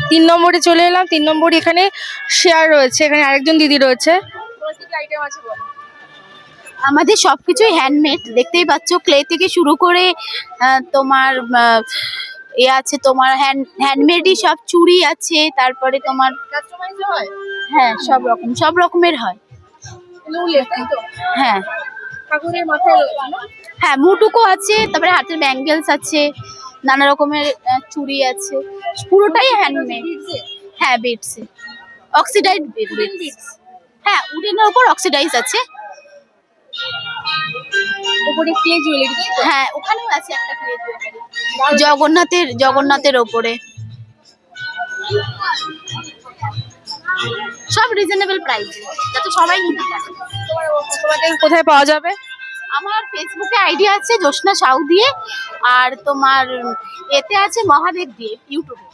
তিন নম্বরে চলে এলাম। 3 নম্বরে এখানে শেয়ার রয়েছে, এখানে আরেকজন দিদি রয়েছে। আইটেম আছে বলো। আমাদের সবকিছুই হ্যান্ডমেড, দেখতেই পাচ্ছ, ক্লে থেকে শুরু করে তোমার এ আছে, তোমার হ্যান্ডমেডই সব চুড়ি আছে, তারপরে তোমার কাস্টমাইজ হয়? হ্যাঁ সব রকমের হয়। হ্যাঁ ঠাকুরের মাথায় রয়েছে না? হ্যাঁ, মুটুকো আছে, তারপরে হাতের ব্যাঙ্গেলস আছে, নানা রকমের চুড়ি আছে, পুরোটাই হ্যান্ডমেড। হ্যাঁ বিটস, অক্সিডাইজ বিটস। হ্যাঁ, উডেনের উপর অক্সিডাইজ আছে। উপরে ক্লে জুয়েলারি। হ্যাঁ, ওখানেও আছে একটা ক্লে জুয়েলারি জগন্নাথের ওপরে। সব রিজনেবল প্রাইস, যাতে সবাই নিতে পারে। তোমাদের কোথায় পাওয়া যাবে? আমার ফেসবুকে আইডি আছে জোসনা সাউ দিয়ে, আর তোমার এতে আছে মহাদেব দিয়ে, ইউটিউবে।